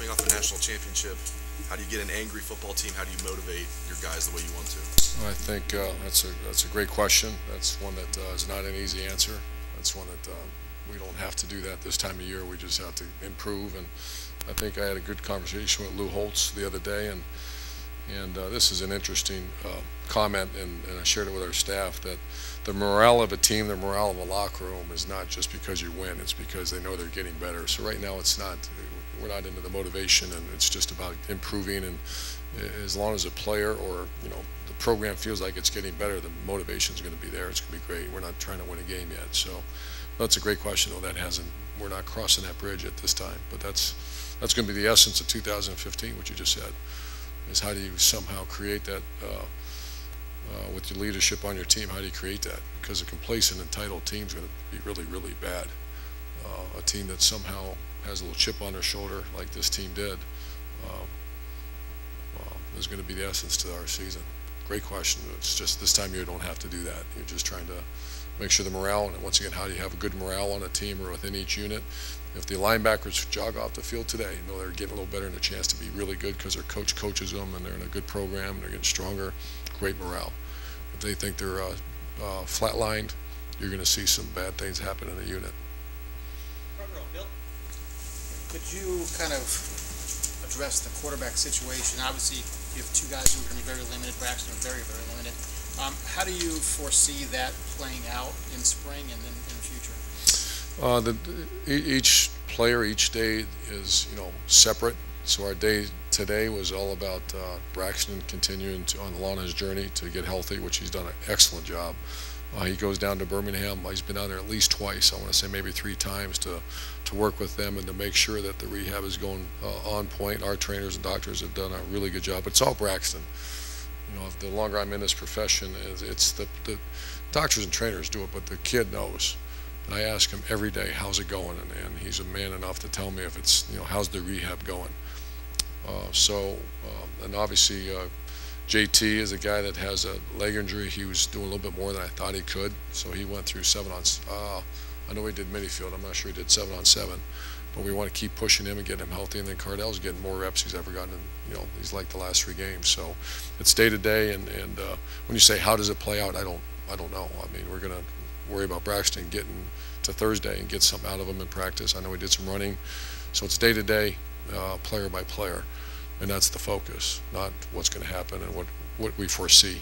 coming off a national championship, how do you get an angry football team? How do you motivate your guys the way you want to? I think that's a great question. That's one that is not an easy answer. That's one that we don't have to do that this time of year. We just have to improve. And I think I had a good conversation with Lou Holtz the other day, and this is an interesting comment, and I shared it with our staff, that the morale of a team, the morale of a locker room is not just because you win, it's because they know they're getting better. So right now we're not into the motivation, and it's just about improving, and as long as a player or the program feels like it's getting better, the motivation is going to be there. It's going to be great. We're not trying to win a game yet. So that's a great question, though. We're not crossing that bridge at this time, but that's going to be the essence of 2015, what you just said, is how do you somehow create that with your leadership on your team. How do you create that? Because a complacent, entitled team is going to be really, really bad. A team that somehow has a little chip on their shoulder, like this team did, is going to be the essence to our season. Great question. It's just this time you don't have to do that. You're just trying to make sure the morale, and once again, how do you have a good morale on a team or within each unit? If the linebackers jog off the field today, they're getting a little better and a chance to be really good because their coach coaches them and they're in a good program and they're getting stronger, great morale. If they think they're flatlined, you're going to see some bad things happen in the unit. Bill, could you kind of address the quarterback situation? Obviously, you have two guys who are going to be very limited. Braxton are very, very limited. How do you foresee that playing out in spring and then in the future? Each player, each day is separate. So our day today was all about Braxton continuing on his journey to get healthy, which he's done an excellent job. He goes down to Birmingham. He's been down there at least twice. I want to say maybe 3 times to work with them and to make sure that the rehab is going on point. Our trainers and doctors have done a really good job. It's all Braxton. The longer I'm in this profession, it's the doctors and trainers do it, but the kid knows. And I ask him every day, how's it going? And he's a man enough to tell me if it's, how's the rehab going? And obviously JT is a guy that has a leg injury. He was doing a little bit more than I thought he could. So he went through 7 on, I know he did midfield. I'm not sure he did 7 on 7. But we want to keep pushing him and getting him healthy. And then Cardell's getting more reps he's ever gotten in, he's like the last 3 games. So it's day to day. And when you say, how does it play out? I don't know. I mean, we're going to worry about Braxton getting to Thursday and get something out of him in practice. I know he did some running. So it's day to day, player by player. And that's the focus, not what's going to happen and what we foresee.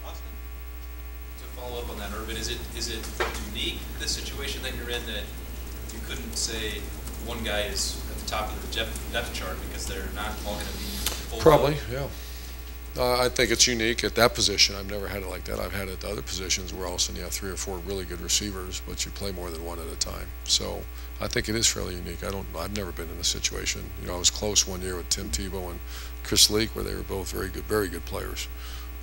Austin? To follow up on that, Urban, is it unique, the situation that you're in, that you couldn't say one guy is at the top of the depth chart because they're not all going to be full? Probably, yeah. I think it's unique at that position. I've never had it like that. I've had it at other positions where all of a sudden you have 3 or 4 really good receivers, but you play more than one at a time. So I think it is fairly unique. I've never been in a situation. I was close one year with Tim Tebow and Chris Leak, where they were both very good players.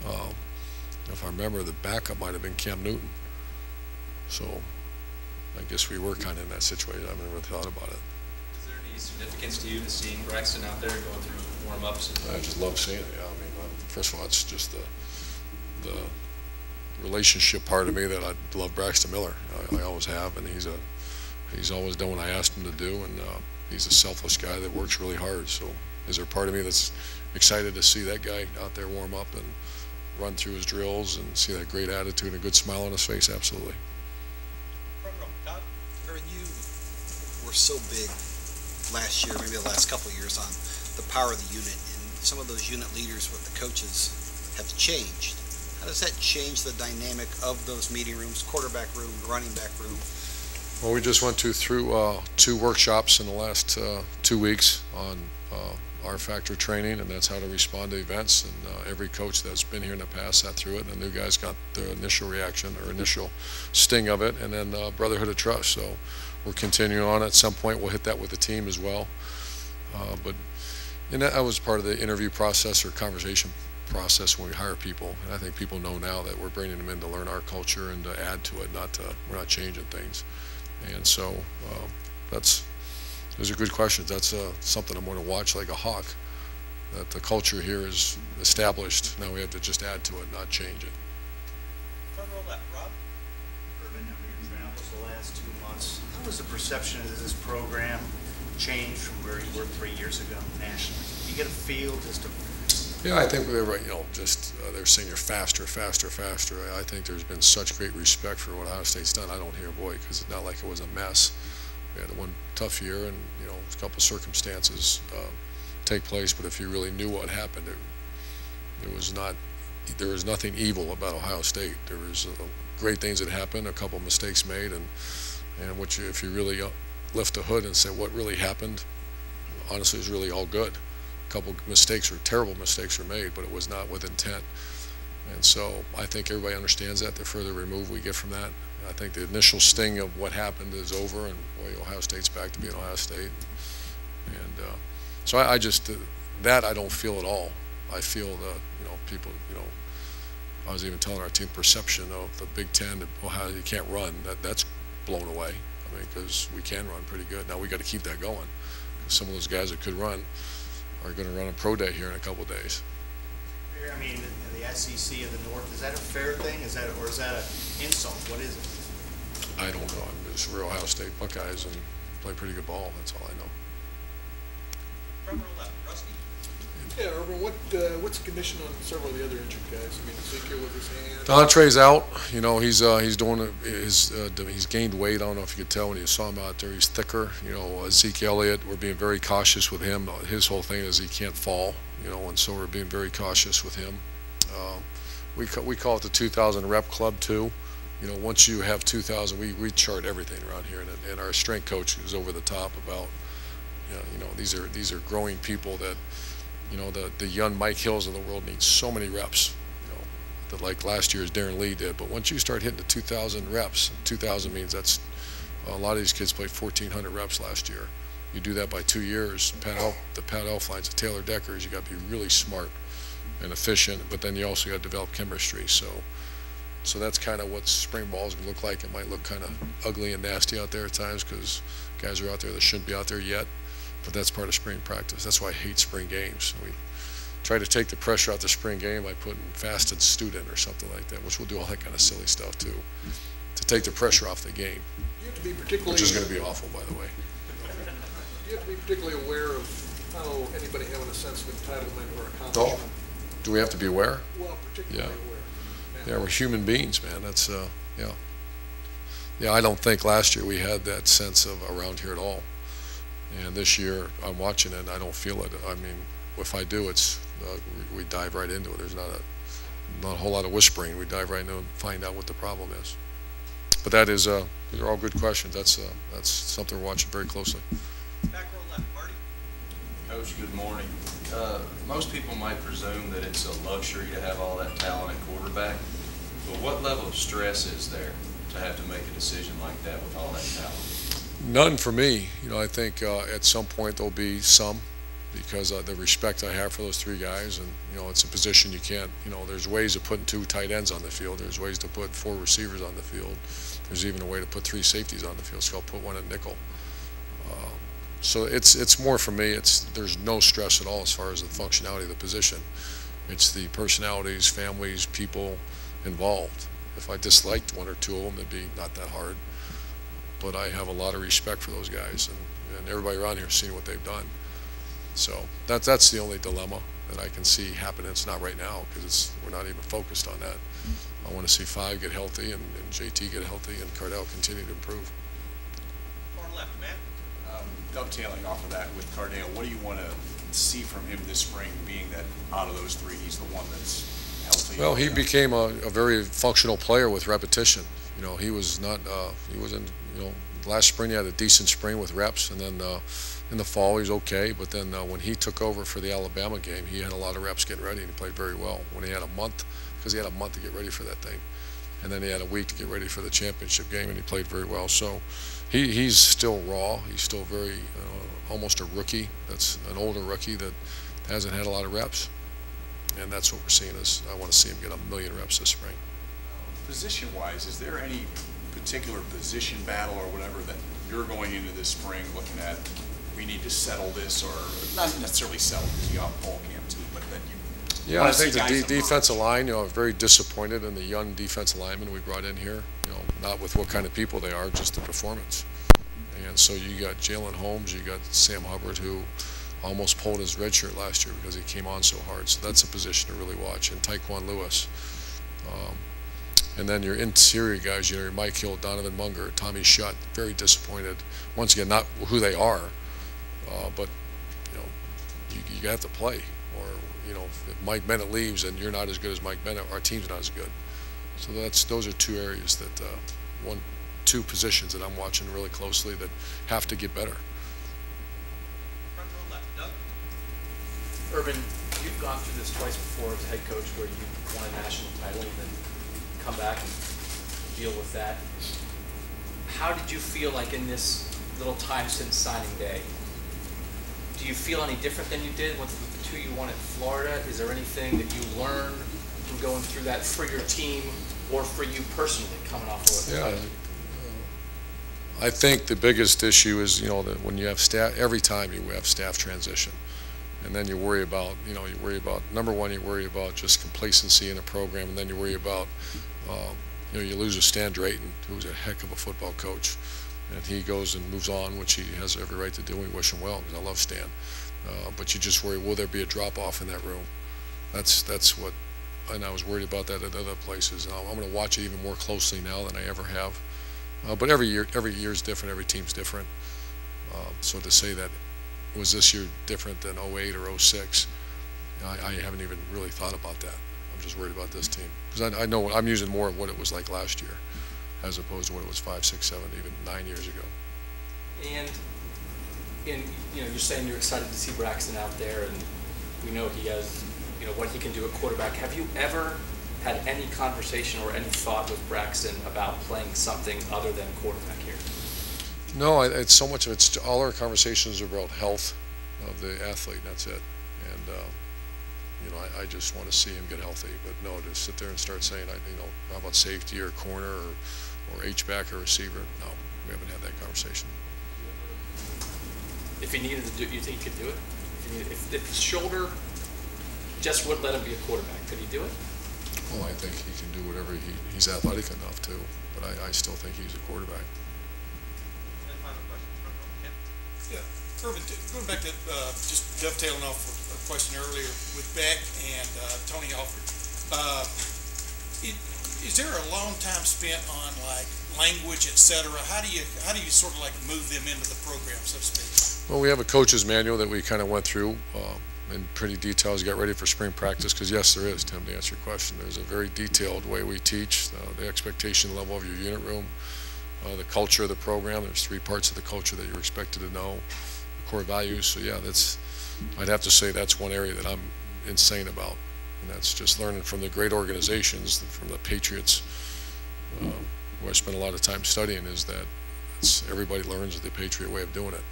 If I remember, the backup might have been Cam Newton. So I guess we were kind of in that situation. I've never thought about it. Is there any significance to you to seeing Braxton out there going through warm-ups? I just love seeing it. Yeah, I mean, first of all, it's just the relationship part of me that I love Braxton Miller. I always have, and he's always done what I asked him to do, and he's a selfless guy that works really hard. So is there a part of me that's excited to see that guy out there warm up and run through his drills and see that great attitude and a good smile on his face? Absolutely. You were so big last year, maybe the last couple of years, on the power of the unit, and some of those unit leaders with the coaches have changed. How does that change the dynamic of those meeting rooms, quarterback room, running back room? Well, we just went through 2 workshops in the last 2 weeks on our factor training, and that's how to respond to events. And every coach that's been here in the past sat through it, and the new guys got the initial reaction or initial sting of it, and then brotherhood of trust. So we're continuing on. At some point, we'll hit that with the team as well. And that was part of the interview process or conversation process when we hire people. And I think people know now that we're bringing them in to learn our culture and to add to it, we're not changing things. And so those are good questions. That's something I'm going to watch like a hawk, that the culture here is established. Now we have to just add to it, not change it. Front row left, Rob. Urban, your travels the last 2 months. How was the perception of this program change from where you were 3 years ago nationally? You get a feel just to. Yeah, I think they're right. Just they're saying you're faster, faster, faster. I think there's been such great respect for what Ohio State's done. I don't hear boy because it's not like it was a mess. We had one tough year, and a couple of circumstances take place. But if you really knew what happened, it was not. There was nothing evil about Ohio State. There was great things that happened, a couple of mistakes made, and if you really lift the hood and say what really happened, honestly, it's really all good. A couple mistakes or terrible mistakes were made, but it was not with intent. And so I think everybody understands that. The further removed we get from that, I think the initial sting of what happened is over, and boy, Ohio State's back to being Ohio State. And so I just that I don't feel at all. I feel people. I was even telling our team perception of the Big Ten that Ohio you can't run. That's blown away. I mean, because we can run pretty good. Now we got to keep that going. Some of those guys that could run are going to run a pro day here in a couple of days. I mean, the SEC of the North, is that a fair thing? Is that an insult? What is it? I don't know. We're Ohio State Buckeyes and play pretty good ball. That's all I know. Front row left, Rusty. Yeah, Urban, what's the condition on several of the other injured guys? I mean, Ezekiel with his hand. Dontre's out. He's doing he's gained weight. I don't know if you could tell when you saw him out there. He's thicker. Zeke Elliott, we're being very cautious with him. His whole thing is he can't fall. And so we're being very cautious with him. We call it the 2,000 rep club too. Once you have 2,000, we chart everything around here, and our strength coach is over the top about. These are growing people that. The young Mike Hills of the world need so many reps, that like last year's Darren Lee did. But once you start hitting the 2,000 reps, 2,000 means that's a lot of these kids played 1,400 reps last year. You do that by 2 years. The Pat Elflines, the Taylor Deckers, you got to be really smart and efficient. But then you also got to develop chemistry. So that's kind of what spring ball is going to look like. It might look kind of ugly and nasty out there at times because guys are out there that shouldn't be out there yet. But that's part of spring practice. That's why I hate spring games. We try to take the pressure out the spring game by putting fasted student or something like that, which we'll do all that kind of silly stuff too, to take the pressure off the game, You have to be particularly. which is going to be awful, by the way. You have to be particularly aware of how anybody having a sense of entitlement or Oh, accomplishment. do we have to be aware? Well, particularly Yeah. aware. Yeah, we're human beings, man. That's yeah. Yeah, I don't think last year we had that sense of around here at all. And this year, I'm watching it, and I don't feel it. I mean, if I do, it's we dive right into it. There's not a whole lot of whispering. We dive right into it and find out what the problem is. But these are all good questions. That's something we're watching very closely. Back row left, Marty. Coach, good morning. Most people might presume that it's a luxury to have all that talent at quarterback, but what level of stress is there to have to make a decision like that with all that talent? None for me. I think at some point there'll be some, because the respect I have for those three guys, and it's a position you can't. There's ways of putting 2 tight ends on the field. There's ways to put 4 receivers on the field. There's even a way to put 3 safeties on the field. So I'll put 1 at nickel. So it's more for me. There's no stress at all as far as the functionality of the position. It's the personalities, families, people involved. If I disliked 1 or 2 of them, it'd be not that hard. But I have a lot of respect for those guys, and everybody around here has seen what they've done. So that's the only dilemma that I can see happening. It's not right now because we're not even focused on that. I want to see 5 get healthy and JT get healthy and Cardell continue to improve. Far left, man. Dovetailing off of that with Cardale, what do you want to see from him this spring, being that out of those 3, he's the one that's healthy? Well, he became a very functional player with repetition. He was not. He wasn't. Last spring he had a decent spring with reps, and then in the fall he was okay. But then when he took over for the Alabama game, he had a lot of reps getting ready, and he played very well. When he had a month, because he had a month to get ready for that thing, and then he had a week to get ready for the championship game, and he played very well. So he's still raw. He's still very almost a rookie. That's an older rookie that hasn't had a lot of reps, and that's what we're seeing. I want to see him get 1,000,000 reps this spring. Position-wise, is there any particular position battle or whatever that you're going into this spring looking at, we need to settle this, or not necessarily settle because you have fall camp too, but that you Yeah, wanna I think see the guys emerge? defensive line, I'm very disappointed in the young defensive linemen we brought in here, not with what kind of people they are, just the performance. And so you got Jalen Holmes, you got Sam Hubbard, who almost pulled his red shirt last year because he came on so hard. So that's a position to really watch. And Tyquan Lewis. And then your interior guys, you know, your Mike Hill, Donovan Munger, Tommy Shutt, very disappointed. Once again, not who they are, but, you know, you have to play. Or, you know, if Mike Bennett leaves and you're not as good as Mike Bennett, our team's not as good. So those are two areas that, two positions that I'm watching really closely that have to get better. Front row left, Doug. Urban, you've gone through this twice before as a head coach where you won a national title and then come back and deal with that. How did you feel like in this little time since signing day? Do you feel any different than you did with the two you won at Florida? Is there anything that you learned from going through that for your team or for you personally coming off of it? Yeah. I think the biggest issue is, you know, that when you have staff, every time you have staff transition, and then you worry about, number one, you worry about just complacency in a program, and then you worry about, you know, you lose a Stan Drayton, who's a heck of a football coach, and he goes and moves on, which he has every right to do. We wish him well because I love Stan, but you just worry, will there be a drop off in that room? That's what, and I was worried about that at other places. And I'm going to watch it even more closely now than I ever have. But every year is different. Every team's different. So to say that was this year different than 08 or 06, I haven't even really thought about that. I'm just worried about this team because I know I'm using more of what it was like last year, as opposed to what it was 5, 6, 7, even 9 years ago. And you know, you're saying you're excited to see Braxton out there, and we know he has, you know, what he can do at quarterback. Have you ever had any conversation or any thought with Braxton about playing something other than quarterback here? No, it's so much of it's all our conversations are about health of the athlete. And that's it. And you know, I just want to see him get healthy. But no, to sit there and start saying, you know, how about safety or corner or H-back or receiver? No, we haven't had that conversation. If he needed to do, you think he could do it? If his shoulder just wouldn't let him be a quarterback, could he do it? Well, I think he can do whatever he's athletic enough to, but I still think he's a quarterback. And final question, front row, Ken. Yeah, Urban, going back to just dovetailing off a question earlier with Beck and Tony Alford, is there a long time spent on like language, et cetera? How do you sort of like move them into the program, so to speak? Well, we have a coach's manual that we kind of went through in pretty detail as we got ready for spring practice, because yes, there is, Tim, to answer your question. There's a very detailed way we teach, the expectation level of your unit room, the culture of the program. There's 3 parts of the culture that you're expected to know, the core values. So yeah, I'd have to say that's one area that I'm insane about, and that's just learning from the great organizations, from the Patriots, who I spent a lot of time studying, is that everybody learns the Patriot way of doing it.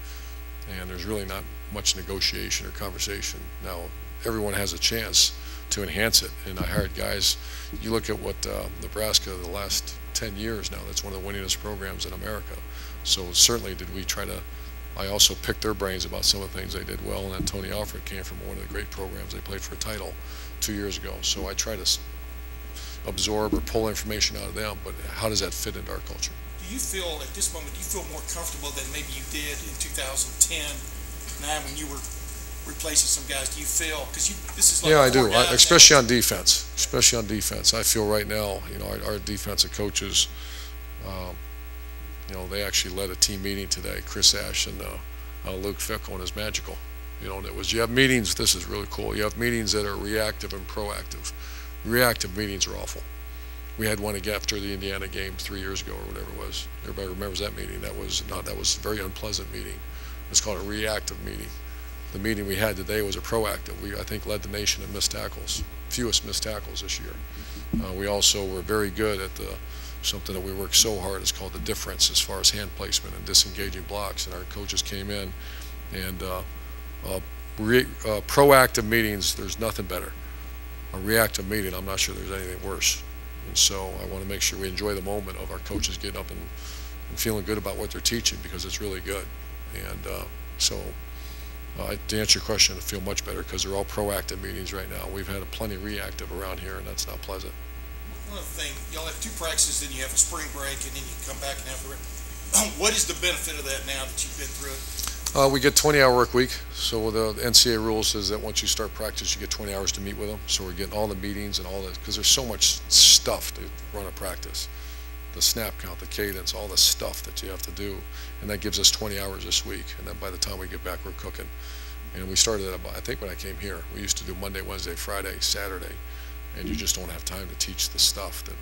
And there's really not much negotiation or conversation. Now, everyone has a chance to enhance it, and I hired guys. You look at what Nebraska, the last 10 years now, that's one of the winningest programs in America. So certainly did we try to, I also picked their brains about some of the things they did well, and then Tony Alford came from one of the great programs. They played for a title 2 years ago. So I try to absorb or pull information out of them, but how does that fit into our culture? Do you feel, at this moment, do you feel more comfortable than maybe you did in 2010, when you were replacing some guys? Do you feel, because this is like yeah, I do, especially on defense. Especially on defense, I feel right now, you know, our defensive coaches, you know, they actually led a team meeting today. Chris Ash and Luke Fickle, and it's magical. You know, and it was, you have meetings. This is really cool. You have meetings that are reactive and proactive. Reactive meetings are awful. We had one after the Indiana game 3 years ago or whatever it was. Everybody remembers that meeting. That was a very unpleasant meeting. It's called a reactive meeting. The meeting we had today was a proactive. We, I think, led the nation in missed tackles, fewest missed tackles this year. We also were very good at something that we worked so hard. It's called the difference as far as hand placement and disengaging blocks. And our coaches came in, and proactive meetings, there's nothing better. A reactive meeting, I'm not sure there's anything worse. And so I want to make sure we enjoy the moment of our coaches getting up and feeling good about what they're teaching, because it's really good. And to answer your question, I feel much better because they're all proactive meetings right now. We've had plenty reactive around here, and that's not pleasant. One other thing, y'all have 2 practices, then you have a spring break, and then you come back and have the rest. What is the benefit of that now that you've been through it? We get 20-hour work week. So the NCAA rule says that once you start practice, you get 20 hours to meet with them. So we're getting all the meetings and all that, because there's so much stuff to run a practice. The snap count, the cadence, all the stuff that you have to do. And that gives us 20 hours this week. And then by the time we get back, we're cooking. And we started at about, I think when I came here, we used to do Monday, Wednesday, Friday, Saturday. And you just don't have time to teach the stuff, that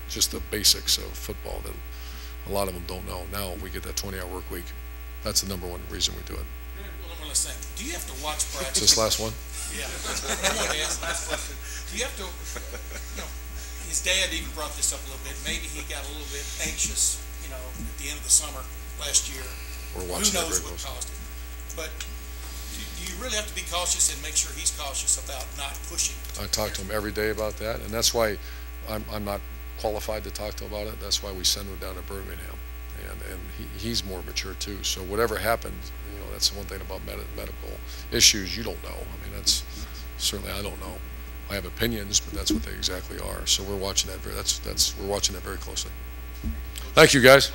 just the basics of football that a lot of them don't know. Now we get that 20-hour work week. That's the number one reason we do it. Well, let's say, do you have to watch practice? Is this last one? Yeah. I want to ask last question. Do you have to, his dad even brought this up a little bit. Maybe he got a little bit anxious, at the end of the summer last year. We're watching Who that knows very what close. caused it? But do you really have to be cautious and make sure he's cautious about not pushing? I talk to him every day about that, and that's why I'm not qualified to talk to him about it. That's why we send him down to Birmingham. And he's more mature too. So whatever happens, that's the one thing about medical issues you don't know. I mean, that's certainly I don't know. I have opinions, but that's what they exactly are. So we're watching that we're watching that very closely. Thank you, guys.